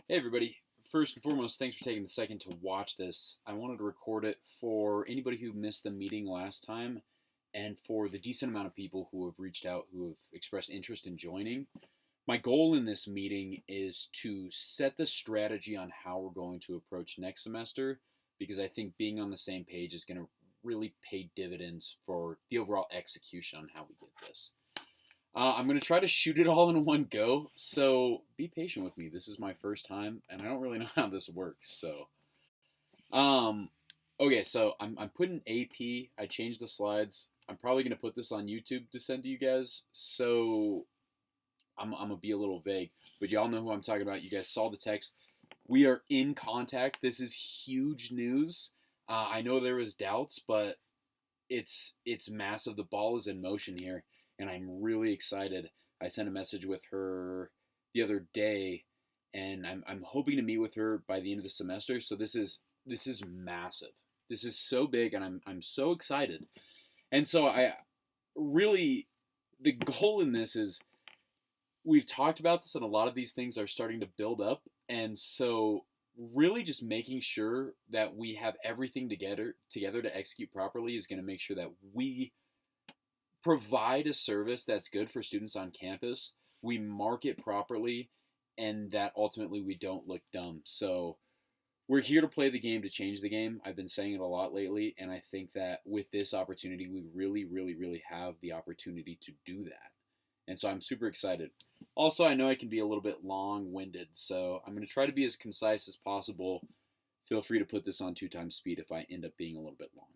Hey everybody. First and foremost, thanks for taking the second to watch this. I wanted to record it for anybody who missed the meeting last time and for the decent amount of people who have reached out who have expressed interest in joining. My goal in this meeting is to set the strategy on how we're going to approach next semester because I think being on the same page is going to really pay dividends for the overall execution on how we get this. I'm going to try to shoot it all in one go, so be patient with me. This is my first time, and I don't really know how this works. Um, okay, so I'm putting AP. I changed the slides. I'm probably going to put this on YouTube to send to you guys, so I'm going to be a little vague, but y'all know who I'm talking about. You guys saw the text. We are in contact. This is huge news. I know there was doubts, but it's massive. The ball is in motion here, and I'm really excited. I sent a message with her the other day, and I'm hoping to meet with her by the end of the semester. So this is massive. This is so big, and I'm so excited. And so I really the goal in this is we've talked about this, and a lot of these things are starting to build up, and so really just making sure that we have everything together to execute properly is going to make sure that we provide a service that's good for students on campus, we market properly, and that ultimately we don't look dumb. So we're here to play the game to change the game. I've been saying it a lot lately, and I think that with this opportunity, we really, really, really have the opportunity to do that. And so I'm super excited. Also, I know I can be a little bit long winded, so I'm going to try to be as concise as possible. Feel free to put this on 2 times speed if I end up being a little bit long.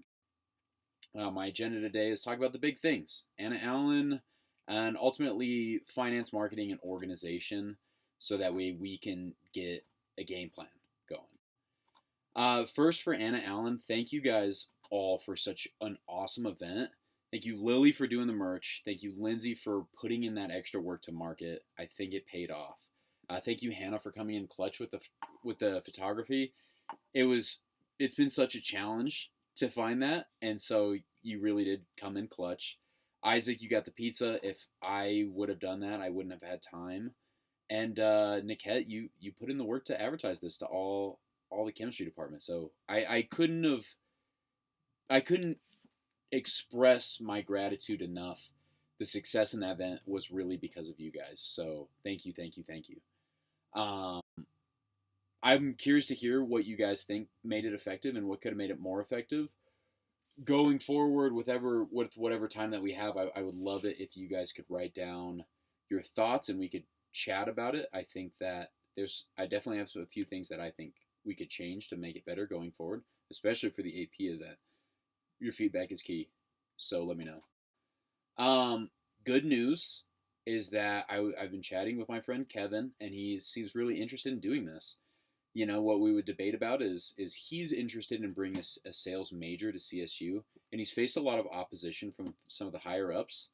My agenda today is talk about the big things Anna Allen and ultimately finance, marketing, and organization so that way we can get a game plan going. First, for Anna Allen, thank you guys all for such an awesome event. Thank you, Lily, for doing the merch. Thank you, Lindsay, for putting in that extra work to market. I think it paid off. Thank you, Hannah, for coming in clutch with the photography. It's been such a challenge to find that, and so you really did come in clutch. Isaac, you got the pizza. If I would have done that, I wouldn't have had time. And Niket, you put in the work to advertise this to all the chemistry department. So I couldn't express my gratitude enough. The success in that event was really because of you guys. So thank you, thank you, thank you. Um, I'm curious to hear what you guys think made it effective and what could have made it more effective. Going forward, with whatever time that we have, I would love it if you guys could write down your thoughts and we could chat about it. I think that I definitely have a few things that I think we could change to make it better going forward, especially for the AP event. Your feedback is key, so let me know. Good news is that I've been chatting with my friend Kevin, and he seems really interested in doing this. What we would debate about is he's interested in bringing a sales major to CSU, and he's faced a lot of opposition from some of the higher ups.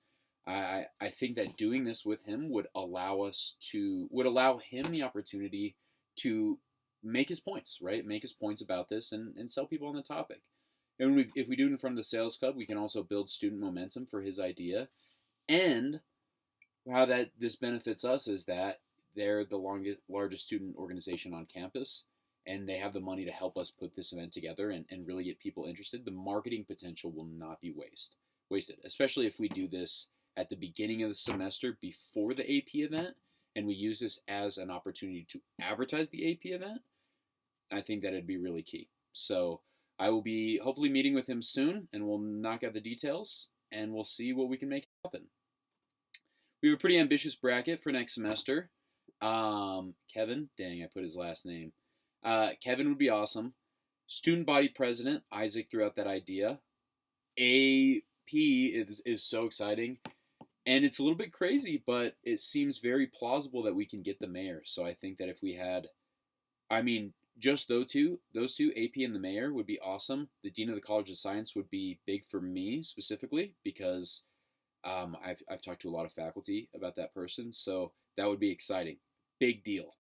I think that doing this with him would allow him the opportunity to make his points, right? Make his points about this and sell people on the topic. And if we do it in front of the sales club, we can also build student momentum for his idea. And how that this benefits us is that they're the largest student organization on campus, and they have the money to help us put this event together and really get people interested. The marketing potential will not be wasted, especially if we do this at the beginning of the semester before the AP event, and we use this as an opportunity to advertise the AP event. I think that it'd be really key. So I will be hopefully meeting with him soon, and we'll knock out the details, and we'll see what we can make happen. We have a pretty ambitious bracket for next semester. Kevin, dang, I put his last name. Kevin would be awesome. Student body president, Isaac threw out that idea. AP is so exciting. And it's a little bit crazy, but it seems very plausible that we can get the mayor. So I think that if we had, just those two, AP and the mayor would be awesome. The dean of the College of Science would be big for me specifically because I've talked to a lot of faculty about that person, so that would be exciting. Big deal.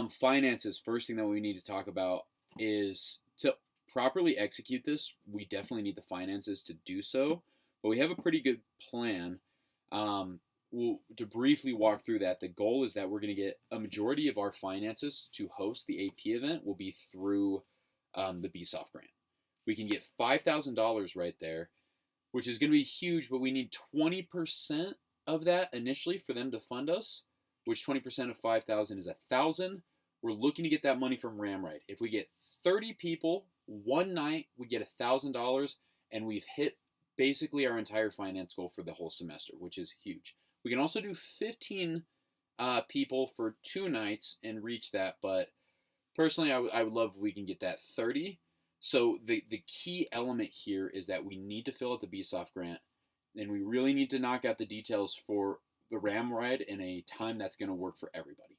Finances. First thing that we need to talk about is to properly execute this. We definitely need the finances to do so, but we have a pretty good plan. to briefly walk through that, the goal is that we're going to get a majority of our finances to host the AP event will be through the BSOF grant. We can get $5,000 right there, which is going to be huge, but we need 20% of that initially for them to fund us, which 20% of 5,000 is 1,000. We're looking to get that money from Ramride. If we get 30 people one night, we get $1,000, and we've hit basically our entire finance goal for the whole semester, which is huge. We can also do 15 people for 2 nights and reach that, but personally, I would love if we can get that 30. So the key element here is that we need to fill out the BSOF grant, and we really need to knock out the details for the Ram ride in a time that's going to work for everybody.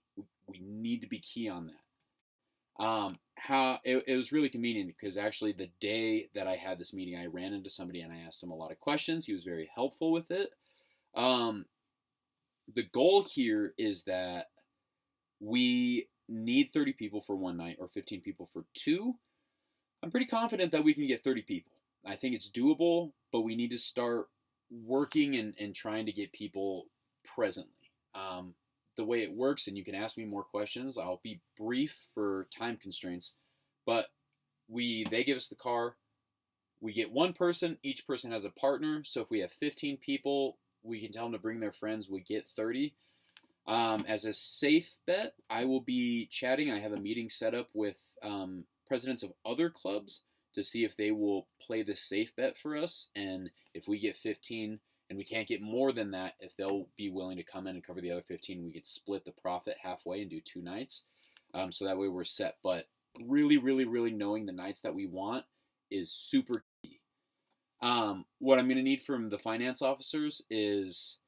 We need to be key on that. How it was really convenient because actually the day that I had this meeting, I ran into somebody and I asked him a lot of questions. He was very helpful with it. The goal here is that we need 30 people for one night or 15 people for 2. I'm pretty confident that we can get 30 people. I think it's doable, but we need to start working and trying to get people presently. The way it works, and you can ask me more questions, I'll be brief for time constraints, but they give us the car. We get one person. Each person has a partner. So if we have 15 people, we can tell them to bring their friends. We get 30. As a safe bet, I will be chatting. I have a meeting set up with presidents of other clubs to see if they will play the safe bet for us. And if we get 15 and we can't get more than that, if they'll be willing to come in and cover the other 15, we could split the profit halfway and do 2 nights. So that way we're set. But really, really, really knowing the nights that we want is super key. What I'm going to need from the finance officers is,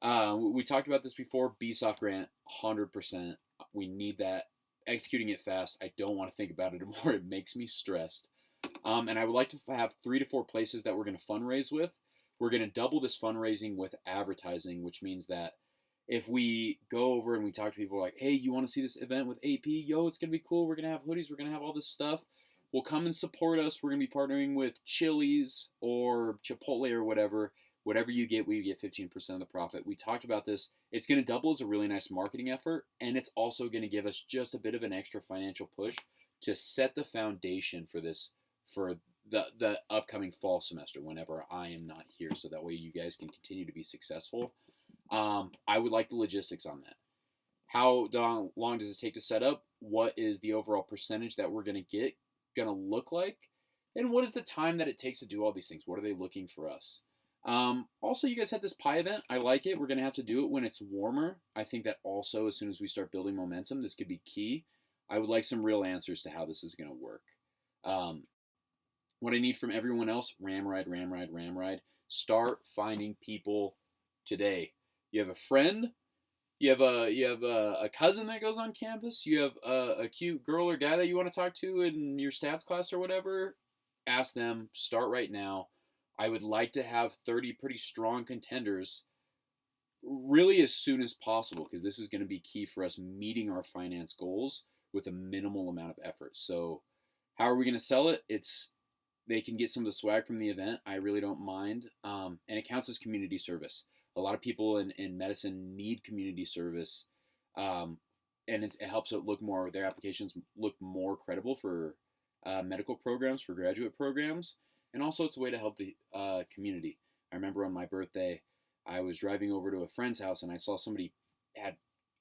we talked about this before, BSOF grant, 100%. We need that. Executing it fast. I don't want to think about it anymore. It makes me stressed. And I would like to have 3 to 4 places that we're going to fundraise with. We're going to double this fundraising with advertising, which means that if we go over and we talk to people like, hey, you want to see this event with AP? Yo, it's going to be cool. We're going to have hoodies. We're going to have all this stuff. Well, come and support us. We're going to be partnering with Chili's or Chipotle or whatever. Whatever you get, we get 15% of the profit. We talked about this. It's going to double as a really nice marketing effort, and it's also going to give us just a bit of an extra financial push to set the foundation for this, for the upcoming fall semester whenever I am not here, so that way you guys can continue to be successful. I would like the logistics on that. How long does it take to set up? What is the overall percentage that we're going to look like? And what is the time that it takes to do all these things? What are they looking for us? Also, you guys had this pie event. I like it. We're going to have to do it when it's warmer. I think that also, as soon as we start building momentum, this could be key. I would like some real answers to how this is going to work. What I need from everyone else, Ramride. Start finding people today. You have a friend. You have a cousin that goes on campus. You have a cute girl or guy that you want to talk to in your stats class or whatever. Ask them. Start right now. I would like to have 30 pretty strong contenders really as soon as possible, because this is going to be key for us meeting our finance goals with a minimal amount of effort. So how are we going to sell it? They can get some of the swag from the event. I really don't mind. And it counts as community service. A lot of people in medicine need community service. And it helps it look more, their applications look more credible for medical programs, for graduate programs. And also it's a way to help the community. I remember on my birthday, I was driving over to a friend's house and I saw somebody had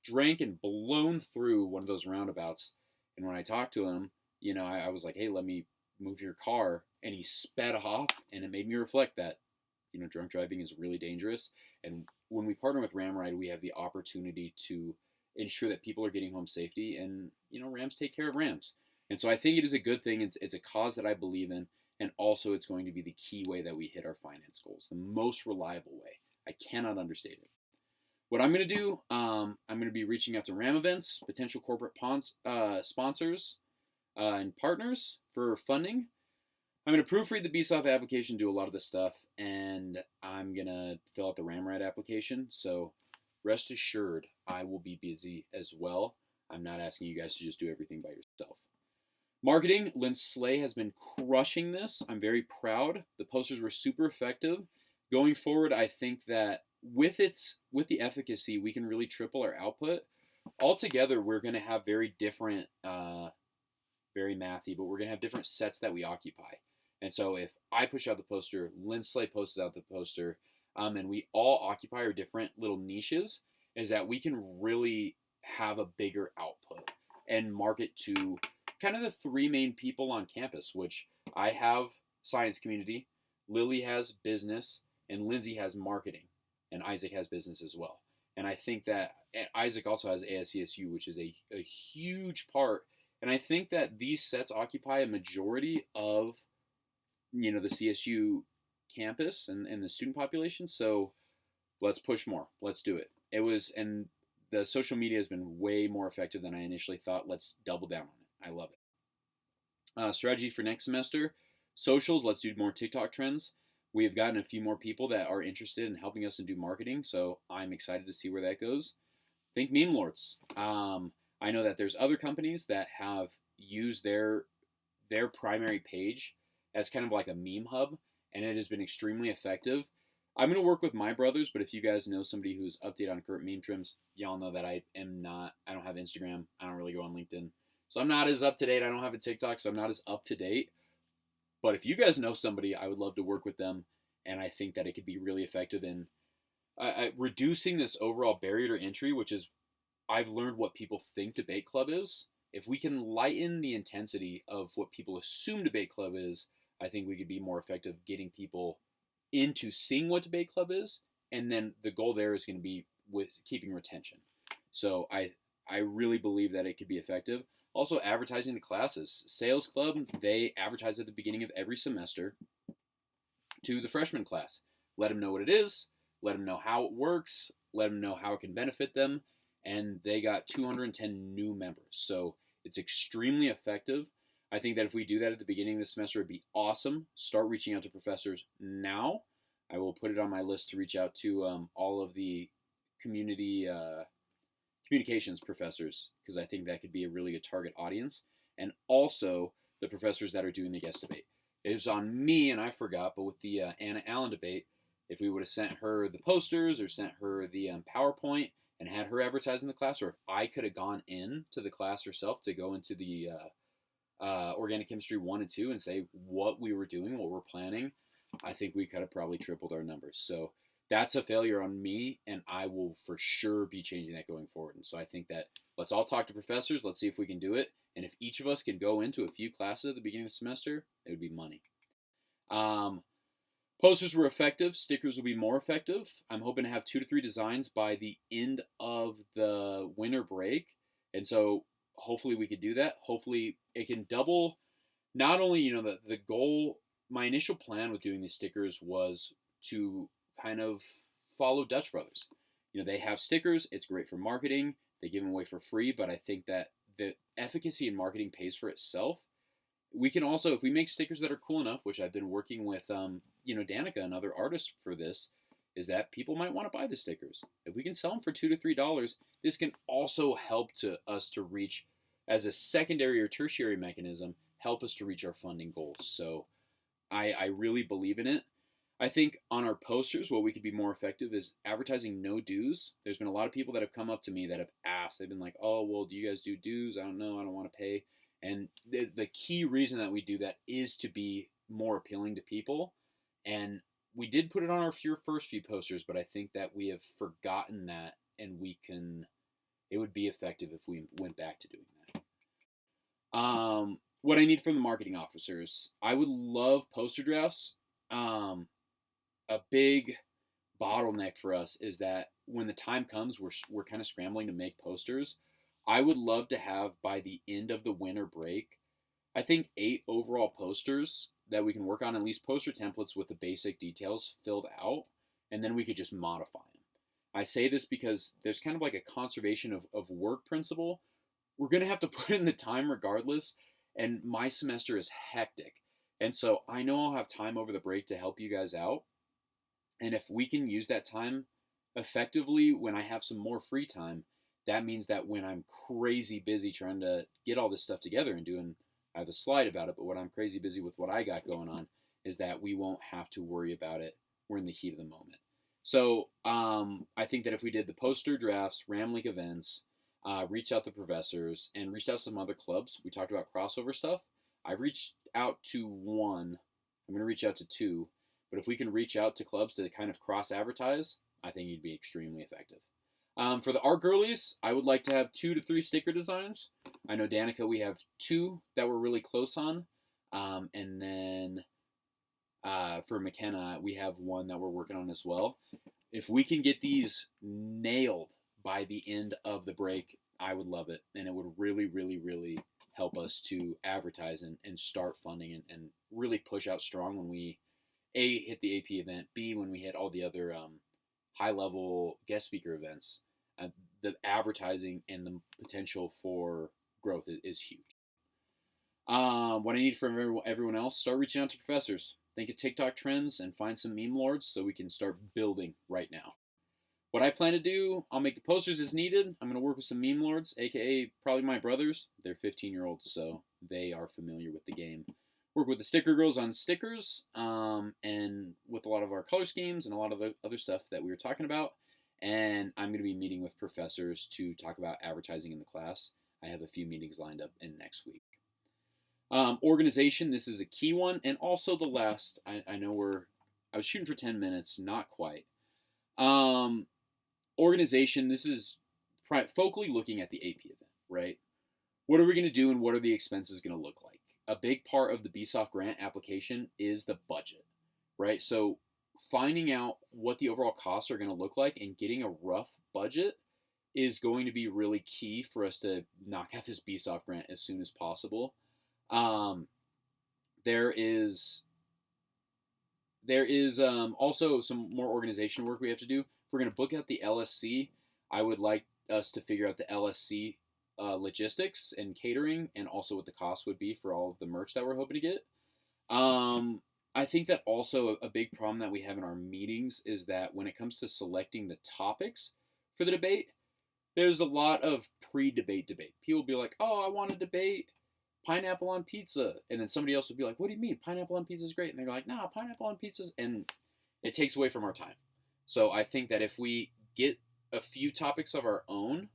drank and blown through one of those roundabouts. And when I talked to him, I was like, hey, let me move your car. And he sped off, and it made me reflect that, drunk driving is really dangerous. And when we partner with Ramride, we have the opportunity to ensure that people are getting home safety, and, Rams take care of Rams. And so I think it is a good thing. It's a cause that I believe in. And also it's going to be the key way that we hit our finance goals, the most reliable way. I cannot understate it. What I'm going to do, I'm going to be reaching out to RAM events, potential corporate sponsors, and partners for funding. I'm going to proofread the BSOF application, do a lot of this stuff, and I'm going to fill out the Ramride application. So rest assured, I will be busy as well. I'm not asking you guys to just do everything by yourself. Marketing, Lynn Slay has been crushing this. I'm very proud. The posters were super effective. Going forward, I think that with the efficacy, we can really triple our output. Altogether, we're going to have very different, very mathy, but we're going to have different sets that we occupy. And so if I push out the poster, Lynn Slay posts out the poster, and we all occupy our different little niches, is that we can really have a bigger output and market to kind of the three main people on campus, which I have science community, Lily has business, and Lindsay has marketing, and Isaac has business as well. And I think that Isaac also has ASCSU, which is a huge part. And I think that these sets occupy a majority of, the CSU campus and the student population. So let's push more. Let's do it. And the social media has been way more effective than I initially thought. Let's double down on it. I love it. Strategy for next semester, socials. Let's do more TikTok trends. We have gotten a few more people that are interested in helping us and do marketing, so I'm excited to see where that goes. Think meme lords. I know that there's other companies that have used their primary page as kind of like a meme hub, and it has been extremely effective. I'm going to work with my brothers, but if you guys know somebody who's updated on current meme trims, y'all know that I don't have Instagram. I don't really go on LinkedIn. So I'm not as up to date. I don't have a TikTok, so I'm not as up to date. But if you guys know somebody, I would love to work with them, and I think that it could be really effective in reducing this overall barrier to entry, which is I've learned what people think debate club is. If we can lighten the intensity of what people assume debate club is, I think we could be more effective getting people into seeing what debate club is, and then the goal there is going to be with keeping retention. So I really believe that it could be effective. Also, advertising to classes. Sales Club, they advertise at the beginning of every semester to the freshman class. Let them know what it is, let them know how it works, let them know how it can benefit them, and they got 210 new members. So it's extremely effective. I think that if we do that at the beginning of the semester, it'd be awesome. Start reaching out to professors now. I will put it on my list to reach out to all of the communications professors, because I think that could be a really good target audience, and also the professors that are doing the guest debate. It was on me, and I forgot, but with the Anna Allen debate, if we would have sent her the posters or sent her the PowerPoint and had her advertise in the class, or if I could have gone in to the class herself to go into the Organic Chemistry 1 and 2 and say what we were doing, what we're planning, I think we could have probably tripled our numbers. So that's a failure on me, and I will for sure be changing that going forward. And so I think that let's all talk to professors. Let's see if we can do it. And if each of us can go into a few classes at the beginning of the semester, it would be money. Posters were effective. Stickers will be more effective. I'm hoping to have 2 to 3 designs by the end of the winter break. And so hopefully we could do that. Hopefully it can double. Not only, the goal, my initial plan with doing these stickers was to kind of follow Dutch Brothers. They have stickers. It's great for marketing. They give them away for free, but I think that the efficacy in marketing pays for itself. We can also, if we make stickers that are cool enough, which I've been working with, Danica and other artists for this, is that people might want to buy the stickers. If we can sell them for $2 to $3, this can also help us to reach, as a secondary or tertiary mechanism, help us to reach our funding goals. So I really believe in it. I think on our posters, what we could be more effective is advertising no dues. There's been a lot of people that have come up to me that have asked. They've been like, oh, well, do you guys do dues? I don't know. I don't want to pay. And the key reason that we do that is to be more appealing to people. And we did put it on our first few posters, but I think that we have forgotten that, and it would be effective if we went back to doing that. What I need from the marketing officers, I would love poster drafts. A big bottleneck for us is that when the time comes, we're kind of scrambling to make posters. I would love to have, by the end of the winter break, I think 8 overall posters that we can work on, at least poster templates with the basic details filled out, and then we could just modify them. I say this because there's kind of like a conservation of work principle. We're going to have to put in the time regardless, and my semester is hectic. And so I know I'll have time over the break to help you guys out. And if we can use that time effectively when I have some more free time, that means that when I'm crazy busy trying to get all this stuff together and doing, I have a slide about it, but when I'm crazy busy with what I got going on, is that we won't have to worry about it. We're in the heat of the moment. So I think that if we did the poster drafts, Ram League events, reached out to professors, and reached out to some other clubs, we talked about crossover stuff. I've reached out to one. I'm going to reach out to two. But if we can reach out to clubs to kind of cross advertise, I think you'd be extremely effective. For the art girlies, I would like to have 2 to 3 sticker designs. I know Danica, we have 2 that we're really close on. And then for McKenna, we have 1 that we're working on as well. If we can get these nailed by the end of the break, I would love it. And it would really, really, really help us to advertise and start funding and really push out strong when we, A, hit the AP event, B, when we hit all the other high-level guest speaker events. The advertising and the potential for growth is huge. What I need from everyone else, start reaching out to professors. Think of TikTok trends and find some meme lords so we can start building right now. What I plan to do, I'll make the posters as needed. I'm going to work with some meme lords, aka probably my brothers. They're 15-year-olds, so they are familiar with the game. Work with the sticker girls on stickers, and with a lot of our color schemes and a lot of the other stuff that we were talking about. And I'm going to be meeting with professors to talk about advertising in the class. I have a few meetings lined up in next week. Organization, this is a key one. And also the last, I know I was shooting for 10 minutes, not quite. Organization, this is focally looking at the AP event, right? What are we going to do and what are the expenses going to look like? A big part of the BSOF grant application is the budget, right? So finding out what the overall costs are going to look like and getting a rough budget is going to be really key for us to knock out this BSOF grant as soon as possible. There is also some more organization work we have to do. If we're going to book out the LSC, I would like us to figure out the LSC logistics and catering, and also what the cost would be for all of the merch that we're hoping to get. I think that also a big problem that we have in our meetings is that when it comes to selecting the topics for the debate, there's a lot of pre-debate debate. People will be like, oh, I want to debate pineapple on pizza. And then somebody else will be like, what do you mean? Pineapple on pizza is great. And they're like, nah, pineapple on pizza's, and it takes away from our time. So I think that if we get a few topics of our own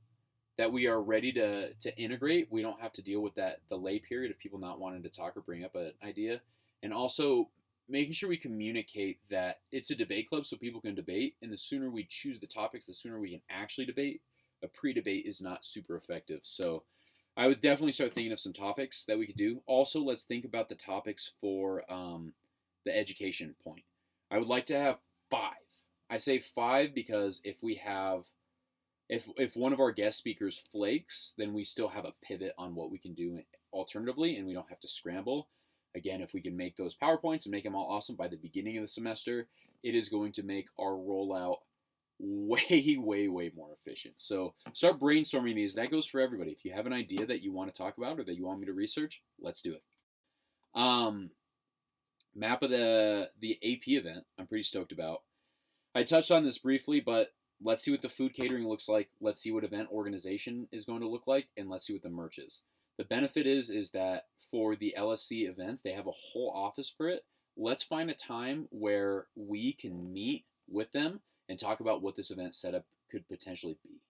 that we are ready to integrate, we don't have to deal with that delay period of people not wanting to talk or bring up an idea. And also making sure we communicate that it's a debate club so people can debate. And the sooner we choose the topics, the sooner we can actually debate. A pre-debate is not super effective. So I would definitely start thinking of some topics that we could do. Also, let's think about the topics for the education point. I would like to have 5. I say 5 because if one of our guest speakers flakes, then we still have a pivot on what we can do alternatively, and we don't have to scramble. Again, if we can make those PowerPoints and make them all awesome by the beginning of the semester, it is going to make our rollout way, way, way more efficient. So start brainstorming these. That goes for everybody. If you have an idea that you want to talk about or that you want me to research, let's do it. Map of the AP event, I'm pretty stoked about. I touched on this briefly, but let's see what the food catering looks like. Let's see what event organization is going to look like, and let's see what the merch is. The benefit is that for the LSC events, they have a whole office for it. Let's find a time where we can meet with them and talk about what this event setup could potentially be,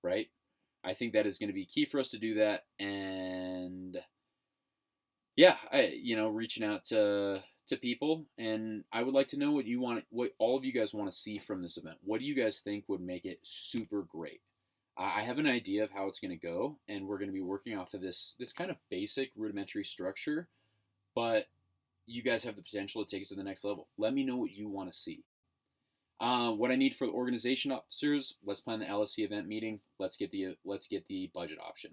right? I think that is going to be key for us to do that. And yeah, reaching out to people, and I would like to know what all of you guys want to see from this event. What do you guys think would make it super great? I have an idea of how it's going to go, and we're going to be working off of this kind of basic rudimentary structure, but you guys have the potential to take it to the next level. Let me know what you want to see. What I need for the organization officers, let's plan the LSC event meeting. Let's get the budget option.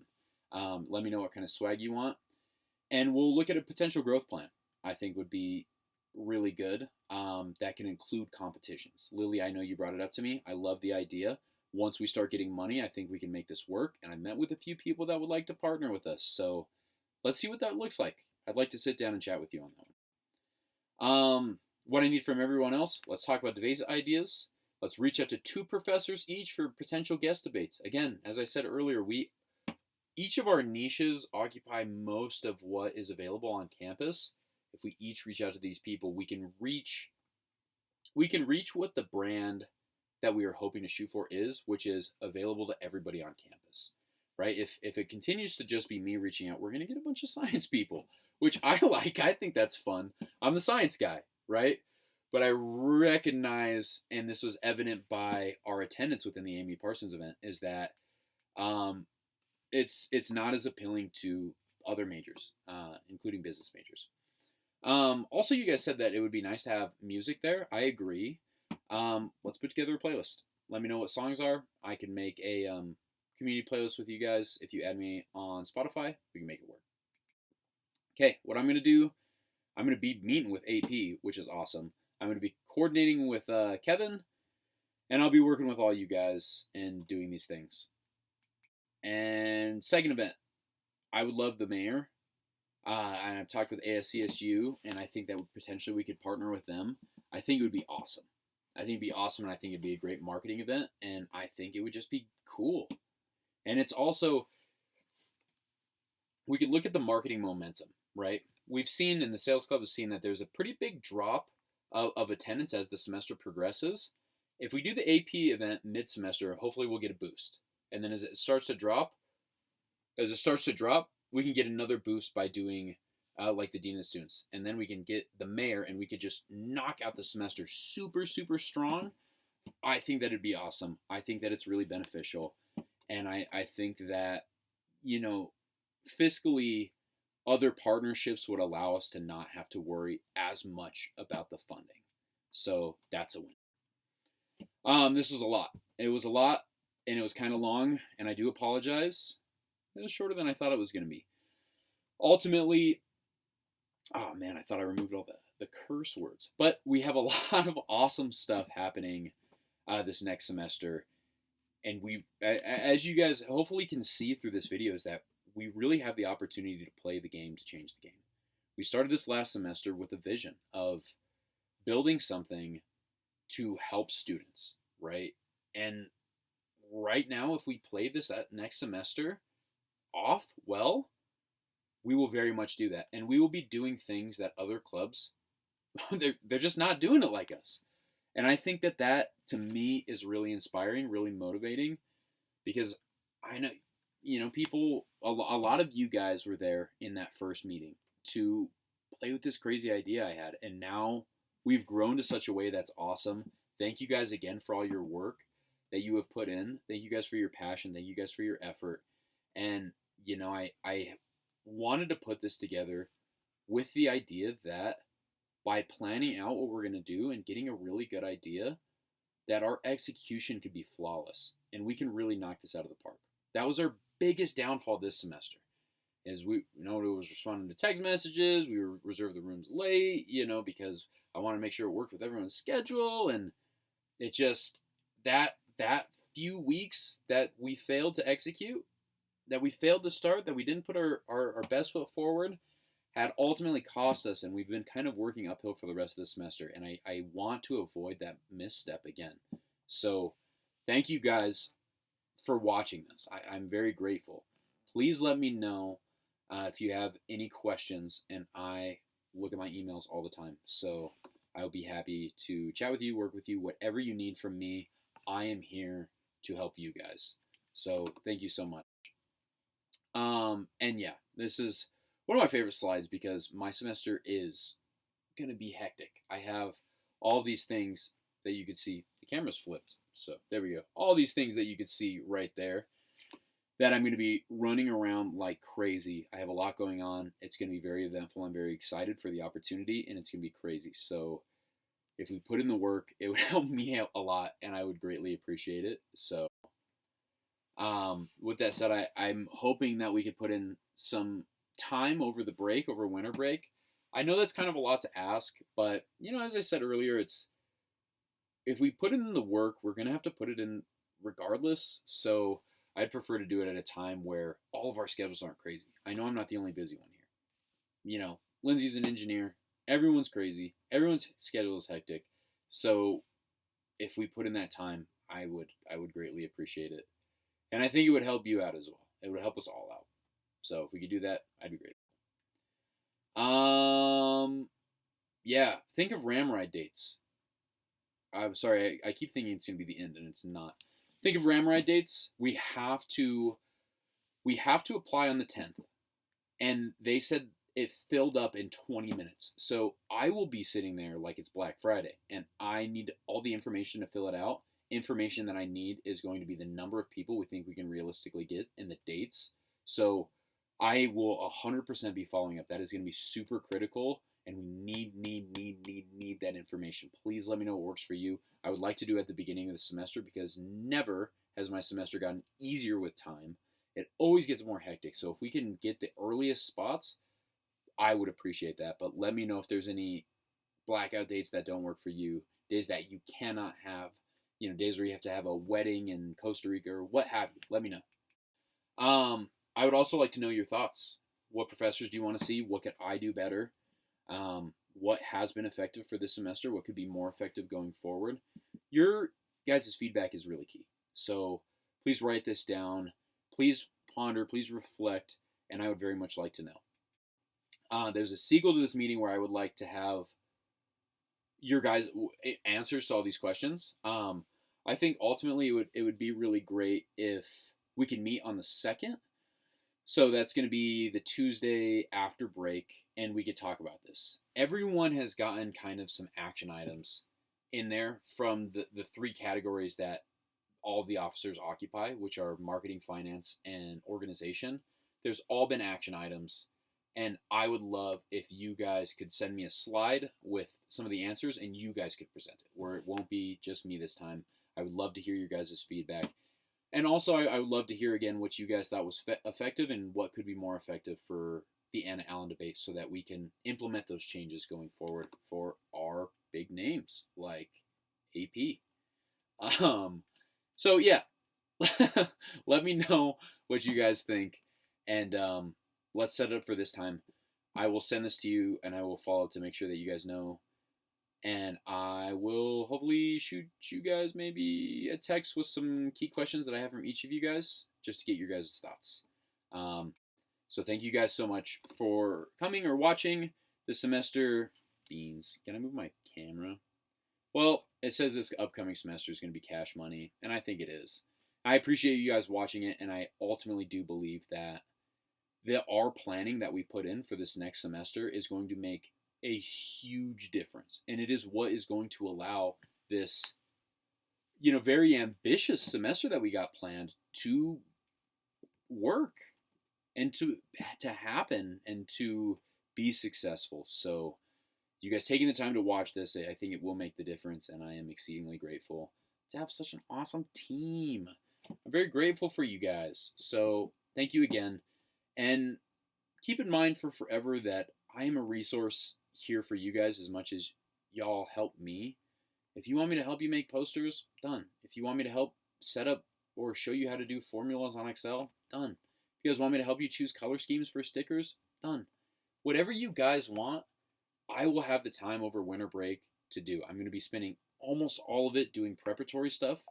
Let me know what kind of swag you want, and we'll look at a potential growth plan. I think would be really good. That can include competitions. Lily, I know you brought it up to me. I love the idea. Once we start getting money, I think we can make this work. And I met with a few people that would like to partner with us. So let's see what that looks like. I'd like to sit down and chat with you on that one. What I need from everyone else, let's talk about debate ideas. Let's reach out to 2 professors each for potential guest debates. Again, as I said earlier, each of our niches occupy most of what is available on campus. If we each reach out to these people, we can reach what the brand that we are hoping to shoot for is, which is available to everybody on campus, right? If it continues to just be me reaching out, we're going to get a bunch of science people, which I like. I think that's fun. I'm the science guy, right? But I recognize, and this was evident by our attendance within the Amy Parsons event, is that um, it's not as appealing to other majors, including business majors. Also, you guys said that it would be nice to have music there. I agree. Let's put together a playlist. Let me know what songs are. I can make a community playlist with you guys. If you add me on Spotify, we can make it work. Okay, what I'm going to do, I'm going to be meeting with AP, which is awesome. I'm going to be coordinating with Kevin, and I'll be working with all you guys and doing these things. And second event, I would love the mayor. And I've talked with CSU, and I think that potentially we could partner with them. I think it would be awesome. I think it'd be awesome, and I think it'd be a great marketing event, and I think it would just be cool. And it's also, we could look at the marketing momentum, right? We've seen, and the sales club has seen, that there's a pretty big drop of attendance as the semester progresses. If we do the AP event mid-semester, hopefully we'll get a boost. And then as it starts to drop, we can get another boost by doing like the Dean of the Students. And then we can get the mayor, and we could just knock out the semester super, super strong. I think that it'd be awesome. I think that it's really beneficial. And I think that, fiscally, other partnerships would allow us to not have to worry as much about the funding. So that's a win. This was a lot. It was a lot, and it was kind of long, and I do apologize. It was shorter than I thought it was going to be. Ultimately, oh man, I thought I removed all the curse words. But we have a lot of awesome stuff happening this next semester. And we, as you guys hopefully can see through this video, is that we really have the opportunity to play the game to change the game. We started this last semester with a vision of building something to help students, right? And right now, if we play this next semester off well, we will very much do that. And we will be doing things that other clubs, they're just not doing it like us. And I think that to me is really inspiring, really motivating, because I know, people, a lot of you guys were there in that first meeting to play with this crazy idea I had. And now we've grown to such a way that's awesome. Thank you guys again for all your work that you have put in. Thank you guys for your passion. Thank you guys for your effort. And, I wanted to put this together with the idea that by planning out what we're going to do and getting a really good idea, that our execution could be flawless and we can really knock this out of the park. That was our biggest downfall this semester, is we, it was responding to text messages. We were reserved the rooms late, because I want to make sure it worked with everyone's schedule. And it just, that few weeks that we failed to execute, that we failed to start, that we didn't put our best foot forward, had ultimately cost us, and we've been kind of working uphill for the rest of the semester, and I want to avoid that misstep again. So thank you guys for watching this. I'm very grateful. Please let me know if you have any questions, and I look at my emails all the time. So I'll be happy to chat with you, work with you, whatever you need from me. I am here to help you guys. So thank you so much. And yeah, this is one of my favorite slides because my semester is going to be hectic. I have all these things that you could see. The camera's flipped, so there we go. All these things that you could see right there that I'm going to be running around like crazy. I have a lot going on. It's going to be very eventful. I'm very excited for the opportunity, and it's going to be crazy. So if we put in the work, it would help me out a lot, and I would greatly appreciate it. So with that said, I'm hoping that we could put in some time over the break, over winter break. I know that's kind of a lot to ask, but, as I said earlier, if we put in the work, we're going to have to put it in regardless. So I'd prefer to do it at a time where all of our schedules aren't crazy. I know I'm not the only busy one here. Lindsay's an engineer. Everyone's crazy. Everyone's schedule is hectic. So if we put in that time, I would greatly appreciate it. And I think it would help you out as well. It would help us all out. So if we could do that, I'd be grateful. Yeah, think of Ramride dates. I'm sorry, I keep thinking it's going to be the end, and it's not. Think of Ramride dates. We have to apply on the 10th, and they said it filled up in 20 minutes. So I will be sitting there like it's Black Friday, and I need all the information to fill it out. Information that I need is going to be the number of people we think we can realistically get and the dates. So I will 100% be following up. That is going to be super critical, and we need that information. Please let me know what works for you. I would like to do it at the beginning of the semester because never has my semester gotten easier with time. It always gets more hectic. So if we can get the earliest spots, I would appreciate that. But let me know if there's any blackout dates that don't work for you, days that you cannot have, days where you have to have a wedding in Costa Rica or what have you. Let me know. I would also like to know your thoughts. What professors do you want to see? What could I do better? What has been effective for this semester? What could be more effective going forward? Your guys' feedback is really key. So please write this down. Please ponder. Please reflect. And I would very much like to know. There's a sequel to this meeting where I would like to have your guys' answers to all these questions. I think ultimately it would be really great if we can meet on the 2nd. So that's going to be the Tuesday after break, and we could talk about this. Everyone has gotten kind of some action items in there from the three categories that all of the officers occupy, which are marketing, finance, and organization. There's all been action items, and I would love if you guys could send me a slide with some of the answers, and you guys could present it, where it won't be just me this time. I would love to hear your guys' feedback. And also, I would love to hear again what you guys thought was effective and what could be more effective for the Anna Allen debate so that we can implement those changes going forward for our big names like AP. So, yeah, let me know what you guys think, and let's set it up for this time. I will send this to you, and I will follow up to make sure that you guys know. And I will hopefully shoot you guys maybe a text with some key questions that I have from each of you guys, just to get your guys' thoughts. So thank you guys so much for coming or watching this semester. Beans. Can I move my camera? Well, it says this upcoming semester is going to be cash money, and I think it is. I appreciate you guys watching it, and I ultimately do believe that our planning that we put in for this next semester is going to make a huge difference, and it is what is going to allow this very ambitious semester that we got planned to work and to happen and to be successful. So you guys taking the time to watch this, I think it will make the difference, and I am exceedingly grateful to have such an awesome team. I'm very grateful for you guys, so thank you again, and keep in mind for forever that I am a resource here for you guys as much as y'all help me. If you want me to help you make posters, done. If you want me to help set up or show you how to do formulas on Excel, done. If you guys want me to help you choose color schemes for stickers, done. Whatever you guys want, I will have the time over winter break to do. I'm going to be spending almost all of it doing preparatory stuff